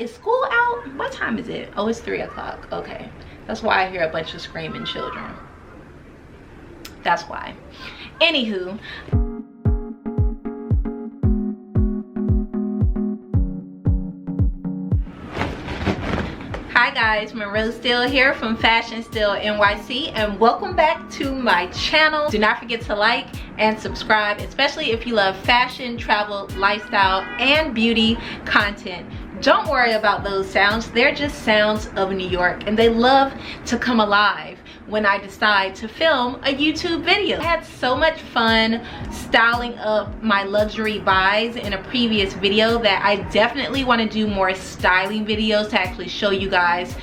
Is school out? What time is it? Oh, it's 3 o'clock. Okay, that's why I hear a bunch of screaming children. That's why. Anywho, hi guys, Monroe Steele here from Fashion Steele NYC, and welcome back to my channel. Do not forget to like and subscribe, especially if you love fashion, travel, lifestyle, and beauty content. Don't worry about those sounds. They're just sounds of New York, and they love to come alive when I decide to film a YouTube video. I had so much fun styling up my luxury buys in a previous video that I definitely want to do more styling videos to actually show you guys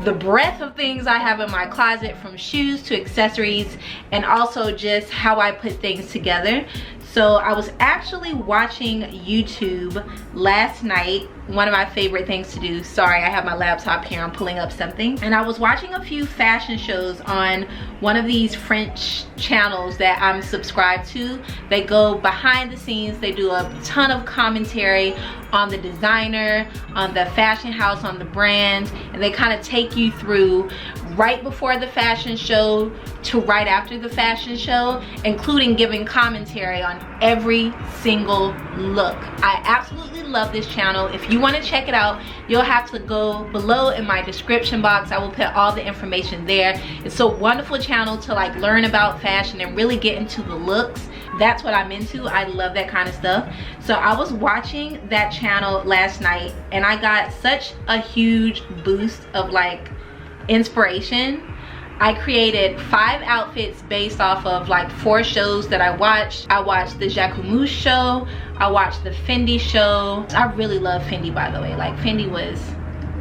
the breadth of things I have in my closet, from shoes to accessories, and also just how I put things together. So I was actually watching YouTube last night, one of my favorite things to do. Sorry, I have my laptop here, I'm pulling up something. And I was watching a few fashion shows on one of these French channels that I'm subscribed to. They go behind the scenes, they do a ton of commentary on the designer, on the fashion house, on the brand, and they kind of take you through right before the fashion show to right after the fashion show, including giving commentary on every single look. I absolutely love this channel. If you want to check it out, you'll have to go below in my description box. I will put all the information there. It's a wonderful channel to like learn about fashion and really get into the looks. That's what I'm into. I love that kind of stuff. So I was watching that channel last night, and I got such a huge boost of like inspiration. I created 5 outfits based off of like 4 shows that I watched. I watched the Jacquemus show, I watched the Fendi show. I really love Fendi, by the way. Like, Fendi was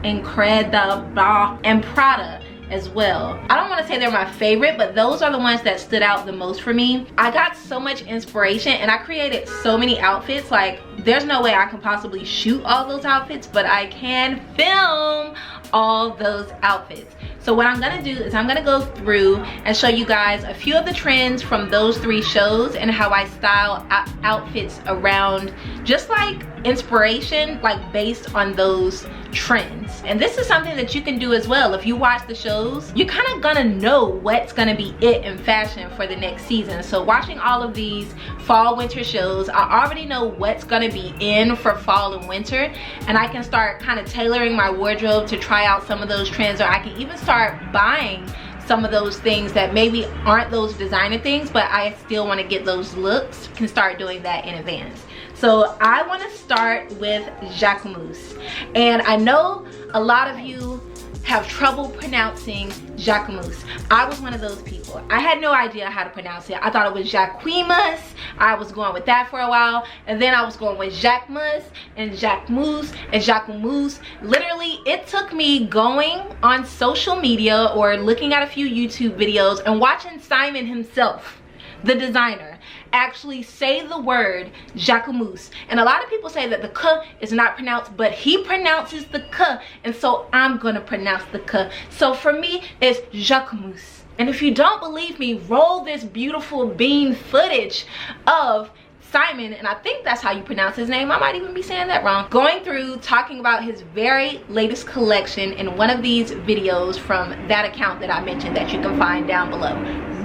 incredible. And Prada as well. I don't want to say they're my favorite, but those are the ones that stood out the most for me. I got so much inspiration and I created so many outfits. Like, there's no way I can possibly shoot all those outfits, but I can film all those outfits. So what I'm gonna do is I'm gonna go through and show you guys a few of the trends from those 3 shows and how I style outfits around just like inspiration, like based on those trends. And this is something that you can do as well. If you watch the shows, you're kind of gonna know what's gonna be it in fashion for the next season. So watching all of these fall winter shows, I already know what's gonna be in for fall and winter, and I can start kind of tailoring my wardrobe to try out some of those trends, or I can even start buying some of those things that maybe aren't those designer things, but I still want to get those looks. Can start doing that in advance. So I want to start with Jacquemus, and I know a lot of you have trouble pronouncing Jacquemus. I was one of those people. I had no idea how to pronounce it. I thought it was Jacquemus. I was going with that for a while, and then I was going with Jacquemus and Jacquemus and Jacquemus. Literally, it took me going on social media or looking at a few YouTube videos and watching Simon himself, the designer, actually say the word Jacquemus. And a lot of people say that the K is not pronounced, but he pronounces the K, and so I'm gonna pronounce the K. So for me, it's Jacquemus. And if you don't believe me, roll this beautiful bean footage of Simon, and I think that's how you pronounce his name. I might even be saying that wrong. Going through talking about his very latest collection in one of these videos from that account that I mentioned that you can find down below.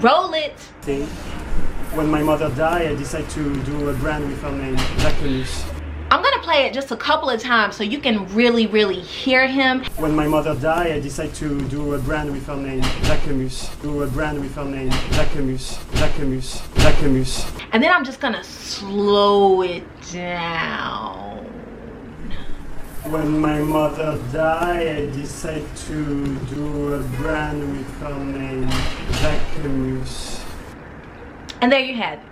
Roll it. When my mother died, I decided to do a brand with her name, Jacquemus. I'm gonna play it just a couple of times so you can really hear him. When my mother died, I decided to do a brand with her name, Jacquemus. Do a brand with her name, Jacquemus, Jacquemus, Jacquemus. And then I'm just gonna slow it down. When my mother died, I decided to do a brand with her name, Jacquemus. And there you have it,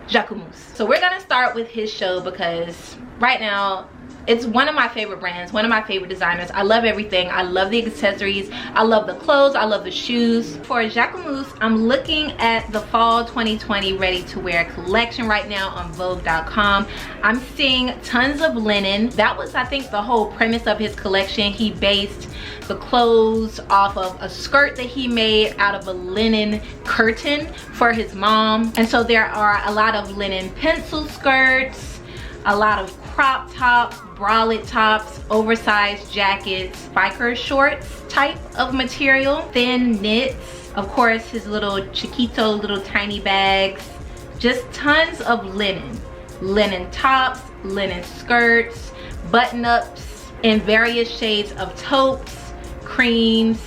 Jacquemus. So we're gonna start with his show because right now it's one of my favorite brands, one of my favorite designers. I love everything. I love the accessories, I love the clothes, I love the shoes. For Jacquemus, I'm looking at the fall 2020 ready to wear collection right now on Vogue.com. I'm seeing tons of linen. That was, I think, the whole premise of his collection. He based the clothes off of a skirt that he made out of a linen curtain for his mom. And so there are a lot of linen pencil skirts, a lot of crop tops, bralette tops, oversized jackets, biker shorts type of material, thin knits, of course his little chiquito, little tiny bags, just tons of linen tops, linen skirts, button-ups in various shades of taupes, creams,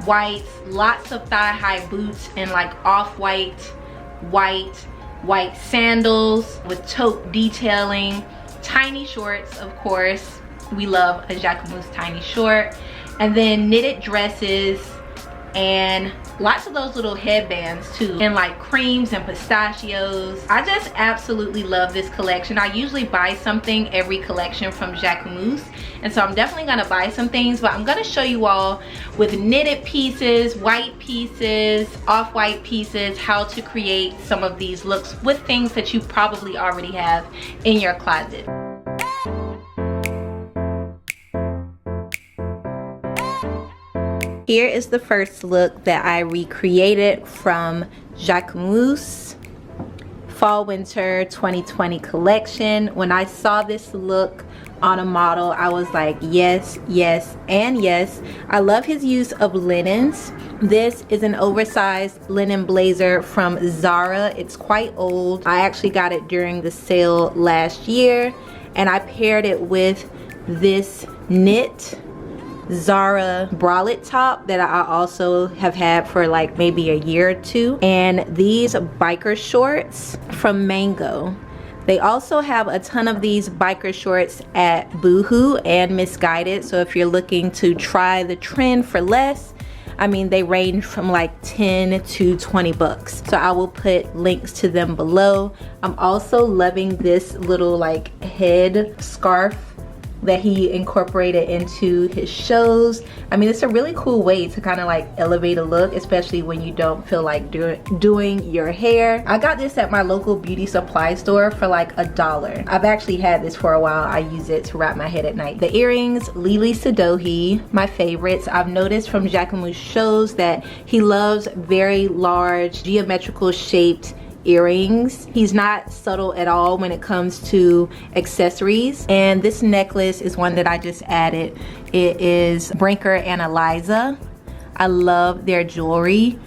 whites, lots of thigh-high boots in like off-white, white sandals with taupe detailing, tiny shorts, of course. We love a Jacquemus tiny short. And then knitted dresses and lots of those little headbands too, and like creams and pistachios. I just absolutely love this collection. I usually buy something every collection from Jacquemus, and so I'm definitely gonna buy some things, but I'm gonna show you all with knitted pieces, white pieces, off-white pieces, how to create some of these looks with things that you probably already have in your closet. Here is the first look that I recreated from Jacquemus Fall Winter 2020 collection. When I saw this look on a model, I was like, yes, yes, and yes. I love his use of linens. This is an oversized linen blazer from Zara. It's quite old. I actually got it during the sale last year, and I paired it with this knit Zara bralette top that I also have had for like maybe a year or two, and these biker shorts from Mango. They also have a ton of these biker shorts at Boohoo and Misguided, so if you're looking to try the trend for less, I mean, they range from like 10 to 20 bucks. So I will put links to them below. I'm also loving this little like head scarf that he incorporated into his shows. I mean, it's a really cool way to kind of like elevate a look, especially when you don't feel like doing your hair. I got this at my local beauty supply store for like $1. I've actually had this for a while. I use it to wrap my head at night. The earrings, Lele Sedoughi, my favorites. I've noticed from Jacquemus shows that he loves very large geometrical shaped earrings. He's not subtle at all when it comes to accessories. And this necklace is one that I just added. It is Brinker and Eliza. I love their jewelry,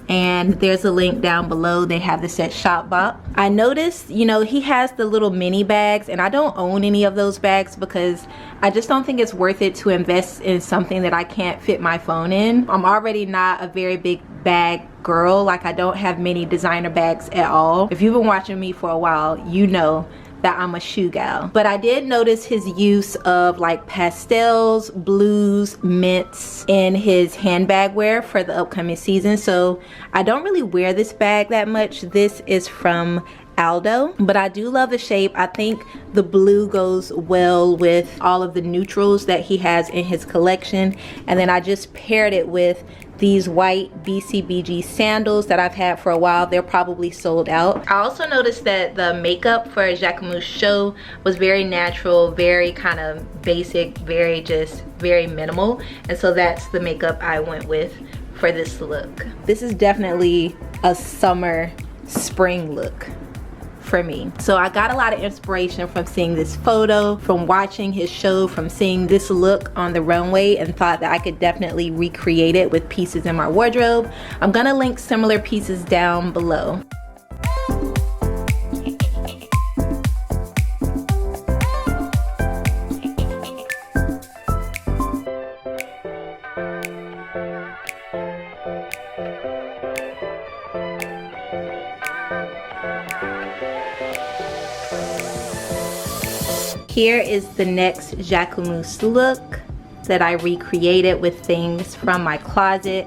and there's a link down below. They have this at Shopbop. I noticed, you know, he has the little mini bags, and I don't own any of those bags because I just don't think it's worth it to invest in something that I can't fit my phone in. I'm already not a very big bag girl. Like, I don't have many designer bags at all. If you've been watching me for a while, you know that I'm a shoe gal. But I did notice his use of like pastels, blues, mints in his handbag wear for the upcoming season. So I don't really wear this bag that much. This is from Aldo, but I do love the shape. I think the blue goes well with all of the neutrals that he has in his collection. And then I just paired it with these white BCBG sandals that I've had for a while. They're probably sold out. I also noticed that the makeup for Jacquemus show was very natural, very kind of basic, very minimal. And so that's the makeup I went with for this look. This is definitely a summer, spring look for me. So I got a lot of inspiration from seeing this photo, from watching his show, from seeing this look on the runway, and thought that I could definitely recreate it with pieces in my wardrobe. I'm gonna link similar pieces down below. Here is the next Jacquemus look that I recreated with things from my closet.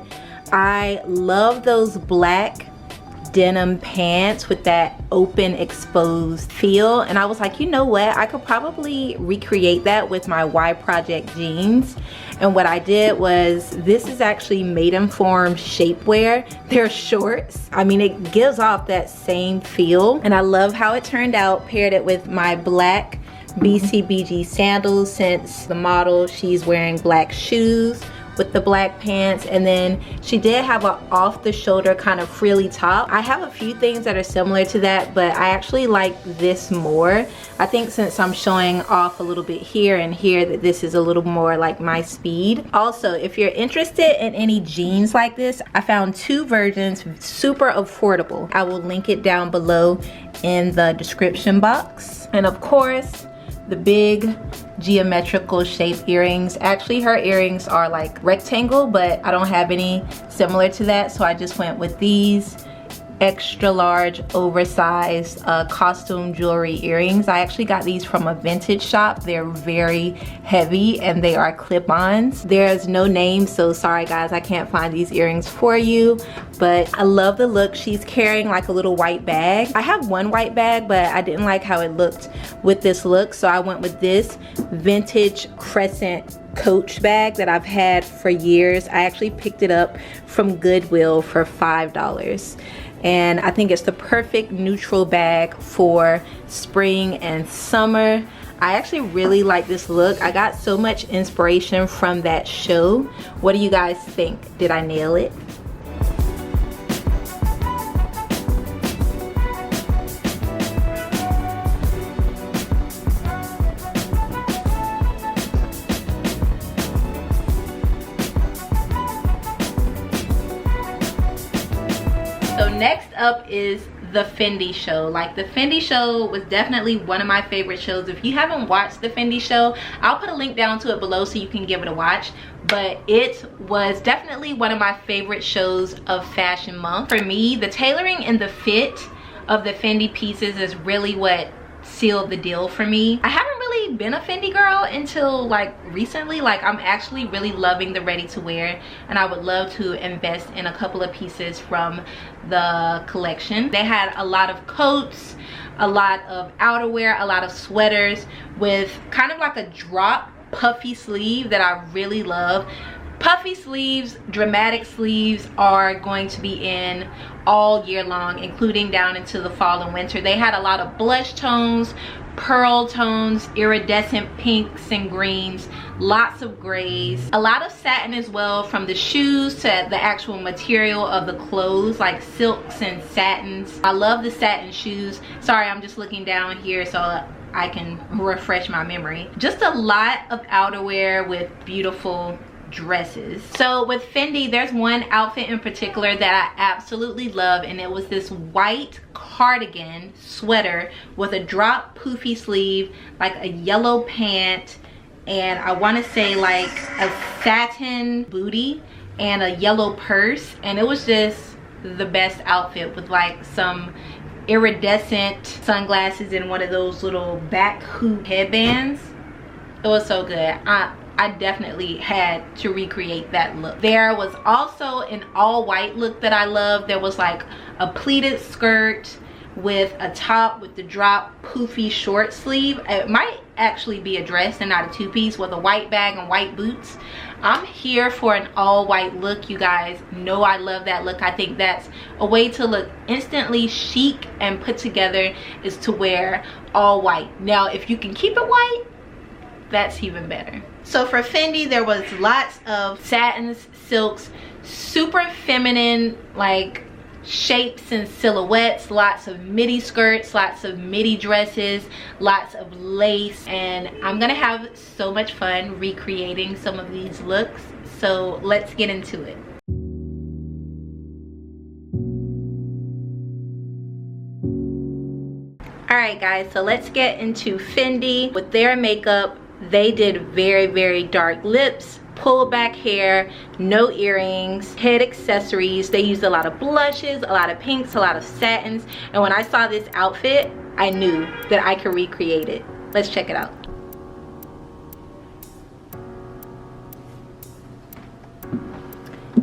I love those black denim pants with that open exposed feel, and I was like, you know what, I could probably recreate that with my Y Project jeans. And what I did was, this is actually Maidenform shapewear. They're shorts. I mean, it gives off that same feel, and I love how it turned out. Paired it with my black BCBG sandals, since the model, she's wearing black shoes with the black pants, and then she did have an off the shoulder kind of frilly top. I have a few things that are similar to that, but I actually like this more. I think since I'm showing off a little bit here and here, that this is a little more like my speed. Also, if you're interested in any jeans like this, I found 2 versions, super affordable. I will link it down below in the description box. And of course, the big geometrical shape earrings. Actually, her earrings are like rectangle, but I don't have any similar to that, so I just went with these extra large oversized costume jewelry earrings. I actually got these from a vintage shop. They're very heavy and they are clip-ons. There's no name, so sorry guys, I can't find these earrings for you, but I love the look. She's carrying like a little white bag. I have one white bag, but I didn't like how it looked with this look, so I went with this vintage crescent Coach bag that I've had for years. I actually picked it up from Goodwill for $5. And I think it's the perfect neutral bag for spring and summer. I actually really like this look. I got so much inspiration from that show. What do you guys think? Did I nail it? So next up is the Fendi show. Like, the Fendi show was definitely one of my favorite shows. If you haven't watched the Fendi show, I'll put a link down to it below so you can give it a watch. But it was definitely one of my favorite shows of Fashion Month. For me, the tailoring and the fit of the Fendi pieces is really what sealed the deal for me. I haven't really been a Fendi girl until like recently. Like, I'm actually really loving the ready to wear, and I would love to invest in a couple of pieces from the collection. They had a lot of coats, a lot of outerwear, a lot of sweaters with kind of like a drop puffy sleeve that I really love. Puffy sleeves, dramatic sleeves are going to be in all year long, including down into the fall and winter. They had a lot of blush tones, pearl tones, iridescent pinks and greens, lots of grays, a lot of satin as well, from the shoes to the actual material of the clothes, like silks and satins. I love the satin shoes. Sorry, I'm just looking down here so I can refresh my memory. Just a lot of outerwear with beautiful dresses. So with Fendi, there's one outfit in particular that I absolutely love, and it was this white cardigan sweater with a drop poofy sleeve, like a yellow pant, and I want to say like a satin booty and a yellow purse. And it was just the best outfit with like some iridescent sunglasses and one of those little back hoop headbands. It was so good. I definitely had to recreate that look. There was also an all white look that I love. There was like a pleated skirt with a top with the drop poofy short sleeve. It might actually be a dress and not a two-piece, with a white bag and white boots. I'm here for an all white look. You guys know I love that look. I think that's a way to look instantly chic and put together, is to wear all white. Now if you can keep it white, that's even better. So for Fendi, there was lots of satins, silks, super feminine like shapes and silhouettes, lots of midi skirts, lots of midi dresses, lots of lace, and I'm gonna have so much fun recreating some of these looks. So let's get into it. Alright guys, so let's get into Fendi. With their makeup, they did very, very dark lips, pulled back hair, no earrings, head accessories. They used a lot of blushes, a lot of pinks, a lot of satins. And when I saw this outfit, I knew that I could recreate it. Let's check it out.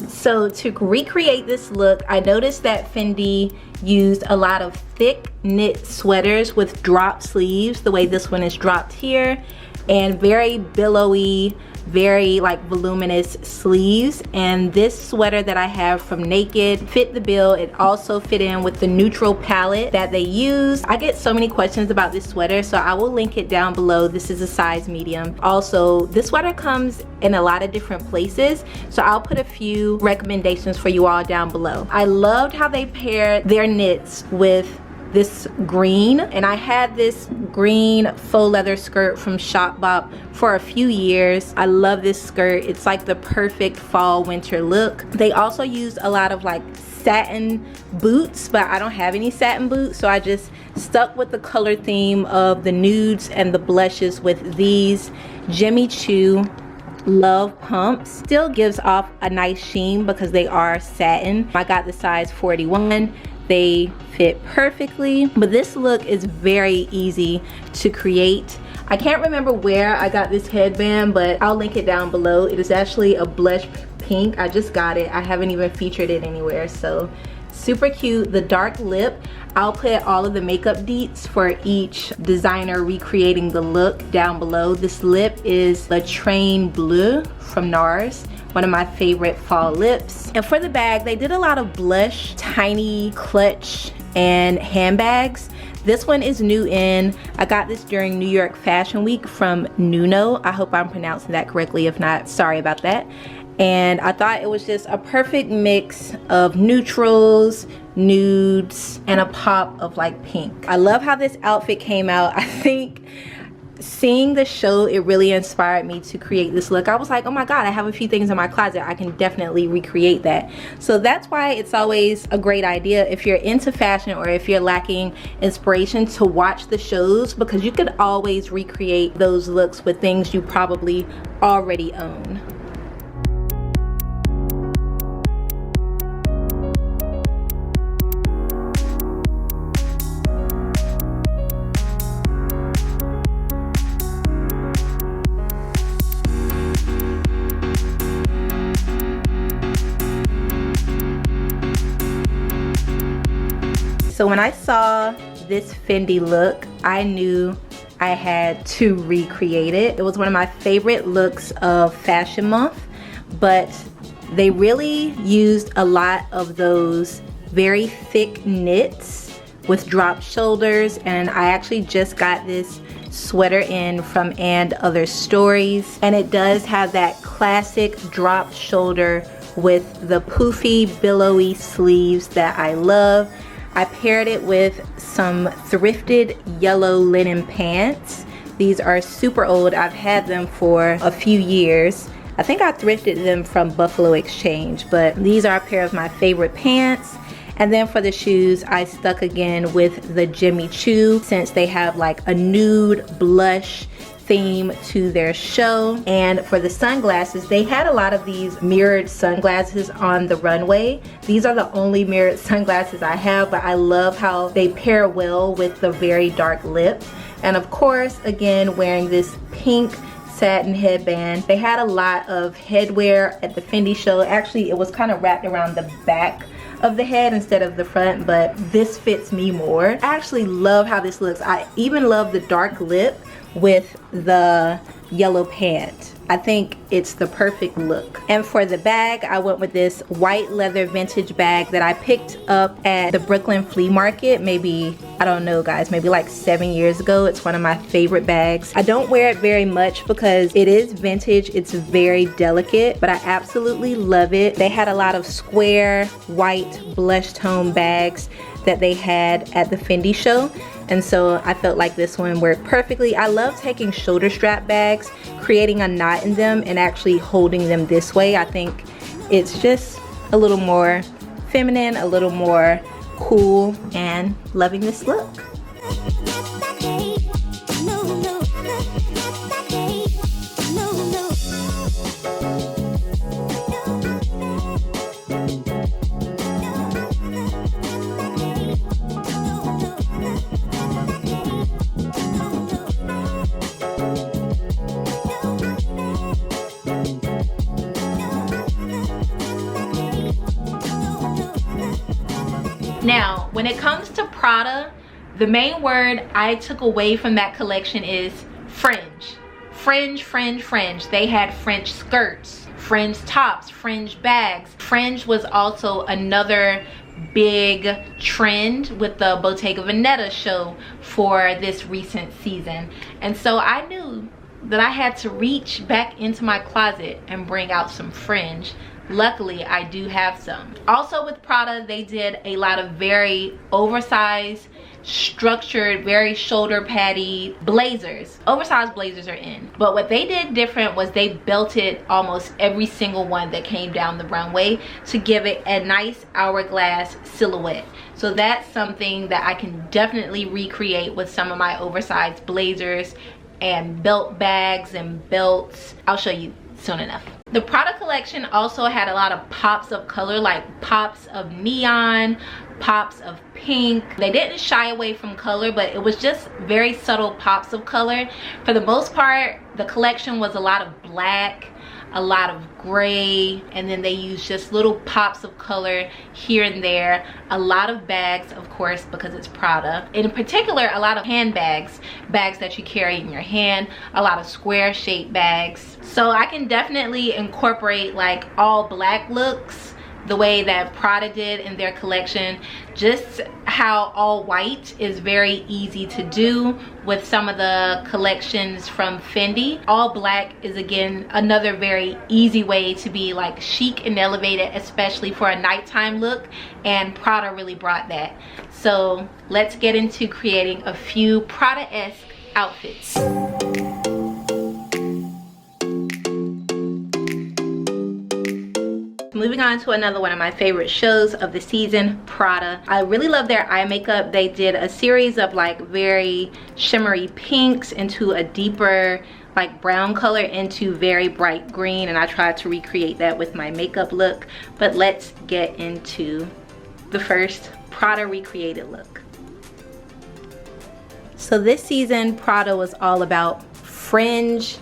So to recreate this look, I noticed that Fendi used a lot of thick knit sweaters with drop sleeves, the way this one is dropped here, and very billowy, very like voluminous sleeves, and this sweater that I have from Naked fit the bill. It also fit in with the neutral palette that they use. I get so many questions about this sweater, so I will link it down below. This is a size medium. Also, this sweater comes in a lot of different places, so I'll put a few recommendations for you all down below. I loved how they paired their knits with this green, and I had this green faux leather skirt from Shop Bop for a few years. I love this skirt. It's like the perfect fall winter look. They also used a lot of like satin boots, but I don't have any satin boots, so I just stuck with the color theme of the nudes and the blushes with these Jimmy Choo Love pumps. Still gives off a nice sheen because they are satin. I got the size 41. They fit perfectly, but this look is very easy to create. I can't remember where I got this headband, but I'll link it down below. It is actually a blush pink. I just got it. I haven't even featured it anywhere, so super cute. The dark lip, I'll put all of the makeup deets for each designer recreating the look down below. This lip is the Train Bleu from NARS, one of my favorite fall lips. And for the bag, they did a lot of blush, tiny clutch, and handbags. This one is new in. I got this during New York Fashion Week from Nuno. I hope I'm pronouncing that correctly. If not, sorry about that. And I thought it was just a perfect mix of neutrals, nudes, and a pop of like pink. I love how this outfit came out. I think seeing the show, it really inspired me to create this look. I was like, oh my god, I have a few things in my closet. I can definitely recreate that. So that's why it's always a great idea if you're into fashion or if you're lacking inspiration to watch the shows, because you could always recreate those looks with things you probably already own. So when I saw this Fendi look, I knew I had to recreate it. It was one of my favorite looks of Fashion Month, but they really used a lot of those very thick knits with drop shoulders, and I actually just got this sweater in from And Other Stories, and it does have that classic drop shoulder with the poofy, billowy sleeves that I love. I paired it with some thrifted yellow linen pants. These are super old. I've had them for a few years. I think I thrifted them from Buffalo Exchange, but these are a pair of my favorite pants. And then for the shoes, I stuck again with the Jimmy Choo, since they have like a nude blush theme to their show. And for the sunglasses, they had a lot of these mirrored sunglasses on the runway. These are the only mirrored sunglasses I have, but I love how they pair well with the very dark lip. And of course, again, wearing this pink satin headband. They had a lot of headwear at the Fendi show. Actually, it was kind of wrapped around the back of the head instead of the front, but this fits me more. I actually love how this looks. I even love the dark lip with the yellow pant. I think it's the perfect look. And for the bag, I went with this white leather vintage bag that I picked up at the Brooklyn flea market maybe, I don't know guys, maybe like 7 years ago. It's one of my favorite bags. I don't wear it very much because it is vintage. It's very delicate, but I absolutely love it. They had a lot of square white blush tone bags that they had at the Fendi show, and so I felt like this one worked perfectly. I love taking shoulder strap bags, creating a knot in them, and actually holding them this way. I think it's just a little more feminine, a little more cool, and loving this look. Now, when it comes to Prada, the main word I took away from that collection is fringe. fringe. They had fringe skirts, fringe tops, fringe bags. Fringe was also another big trend with the Bottega Veneta show for this recent season. And so I knew that I had to reach back into my closet and bring out some fringe. Luckily, I do have some. Also with Prada, they did a lot of very oversized, structured, very shoulder patty blazers. Oversized blazers are in. But what they did different was they belted almost every single one that came down the runway to give it a nice hourglass silhouette. So that's something that I can definitely recreate with some of my oversized blazers and belt bags and belts. I'll show you soon enough. The Prada collection also had a lot of pops of color, like pops of neon, pops of pink. They didn't shy away from color, but it was just very subtle pops of color. For the most part, the collection was a lot of black, a lot of gray, and then they used just little pops of color here and there. A lot of bags, of course, because it's Prada. In particular, a lot of handbags, bags that you carry in your hand, a lot of square shaped bags. So I can definitely incorporate like all black looks the way that Prada did in their collection. Just how all white is very easy to do with some of the collections from Fendi. All black is again another very easy way to be like chic and elevated, especially for a nighttime look, and Prada really brought that. So let's get into creating a few Prada-esque outfits. Moving on to another one of my favorite shows of the season, Prada. I really love their eye makeup. They did a series of like very shimmery pinks into a deeper like brown color into very bright green, and I tried to recreate that with my makeup look. But let's get into the first Prada recreated look. So this season, Prada was all about fringe,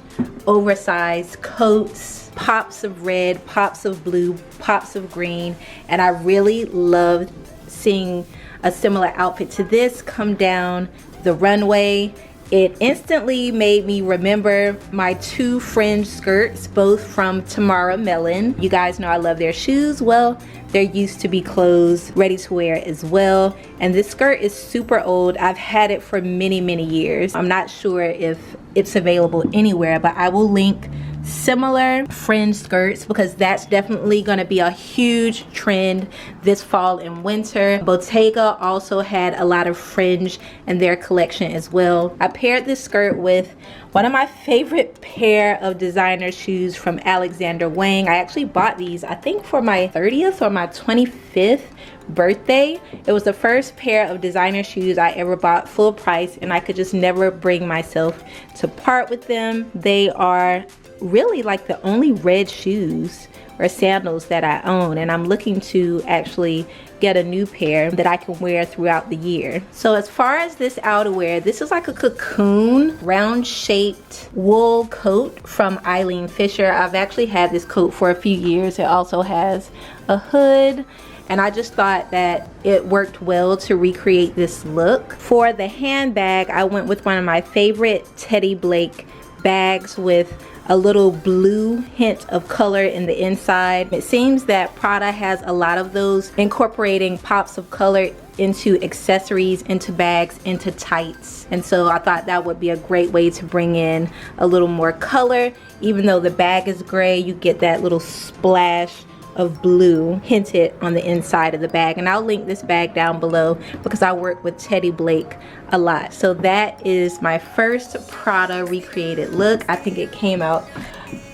oversized coats, pops of red, pops of blue, pops of green, and I really loved seeing a similar outfit to this come down the runway. It instantly made me remember my two fringe skirts, both from Tamara Mellon. You guys know I love their shoes. Well, there used to be clothes ready to wear as well, and this skirt is super old. I've had it for many years. I'm not sure if it's available anywhere, but I will link similar fringe skirts because that's definitely going to be a huge trend this fall and winter. Bottega also had a lot of fringe in their collection as well. I paired this skirt with one of my favorite pair of designer shoes from Alexander Wang. I actually bought these, I think, for my 30th or my 25th birthday. It was the first pair of designer shoes I ever bought full price, and I could just never bring myself to part with them. They are really like the only red shoes or sandals that I own, and I'm looking to actually get a new pair that I can wear throughout the year. So as far as this outerwear, this is like a cocoon round shaped wool coat from Eileen Fisher. I've actually had this coat for a few years. It also has a hood, and I just thought that it worked well to recreate this look. For the handbag, I went with one of my favorite Teddy Blake bags with a little blue hint of color in the inside. It seems that Prada has a lot of those, incorporating pops of color into accessories, into bags, into tights. And so I thought that would be a great way to bring in a little more color. Even though the bag is gray, you get that little splash of blue hinted on the inside of the bag. And I'll link this bag down below because I work with Teddy Blake a lot. So that is my first Prada recreated look. I think it came out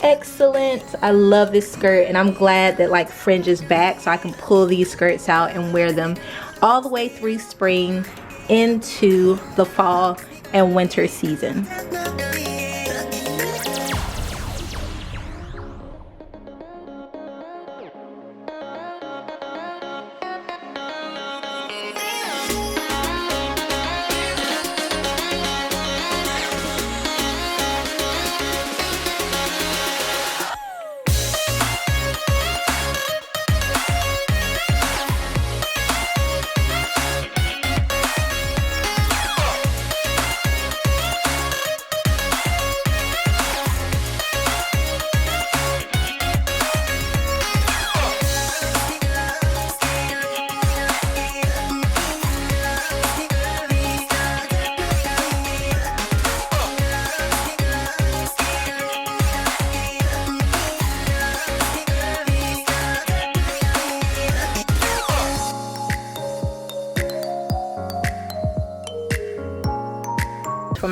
excellent. I love this skirt, and I'm glad that like fringe is back so I can pull these skirts out and wear them all the way through spring into the fall and winter season.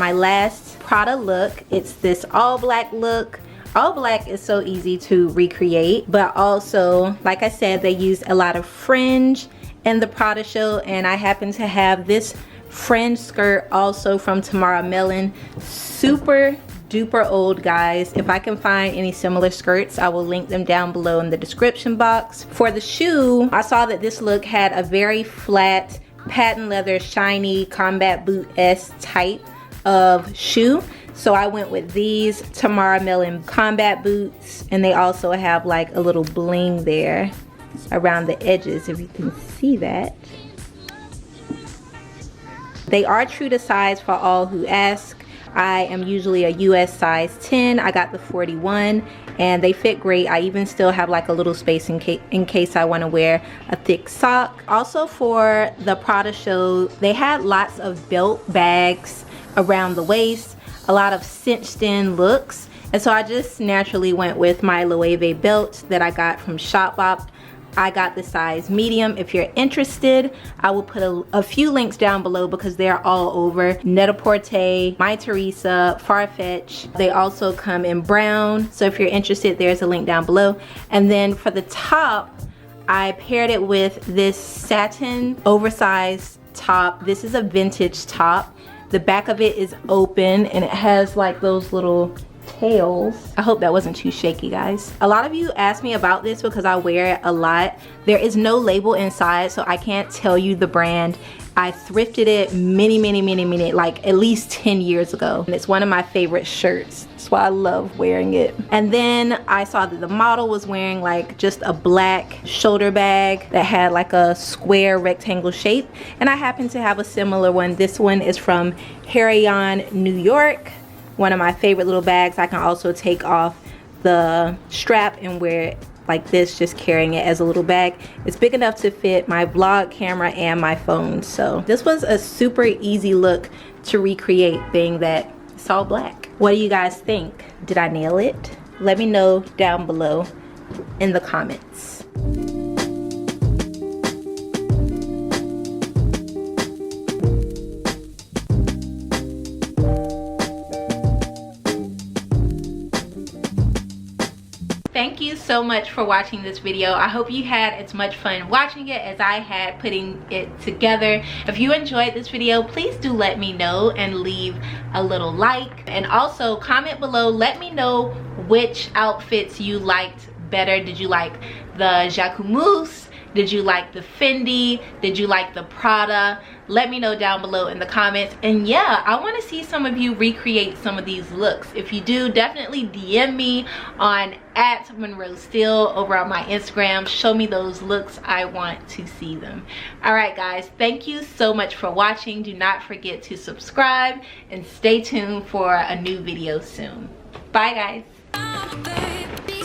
my last Prada look. It's this all black look. All black is so easy to recreate, but also, like I said, they used a lot of fringe in the Prada show, and I happen to have this fringe skirt also from Tamara Mellon. Super duper old, guys. If I can find any similar skirts, I will link them down below in the description box. For the shoe, I saw that this look had a very flat patent leather shiny combat boot-esque type of shoe, so I went with these Tamara Mellon combat boots, and they also have like a little bling there around the edges, if you can see that. They are true to size for all who ask. I am usually a US size 10. I got the 41 and they fit great. I even still have like a little space in case I want to wear a thick sock. Also for the Prada show, they had lots of belt bags around the waist, a lot of cinched in looks, and so I just naturally went with my Loewe belt that I got from Shopbop. I got the size medium. If you're interested, I will put a few links down below because they're all over. Net-a-Porter, My Teresa, Farfetch. They also come in brown, so if you're interested, there's a link down below. And then for the top, I paired it with this satin oversized top. This is a vintage top. The back of it is open and it has like those little tails. I hope that wasn't too shaky, guys. A lot of you ask me about this because I wear it a lot. There is no label inside, so I can't tell you the brand. I thrifted it many, like at least 10 years ago. And it's one of my favorite shirts. That's why I love wearing it. And then I saw that the model was wearing like just a black shoulder bag that had like a square rectangle shape. And I happen to have a similar one. This one is from Harry-On, New York. One of my favorite little bags. I can also take off the strap and wear it like this, just carrying it as a little bag. It's big enough to fit my vlog camera and my phone. So this was a super easy look to recreate, being that it's all black. What do you guys think? Did I nail it? Let me know down below in the comments. Thank you so much for watching this video. I hope you had as much fun watching it as I had putting it together. If you enjoyed this video, please do let me know and leave a little like. And also comment below, let me know which outfits you liked better. Did you like the Jacquemus? Did you like the Fendi? Did you like the Prada? Let me know down below in the comments. And yeah, I want to see some of you recreate some of these looks. If you do, definitely DM me on @Monroe Steele over on my Instagram. Show me those looks. I want to see them. All right, guys, thank you so much for watching. Do not forget to subscribe and stay tuned for a new video soon. Bye, guys.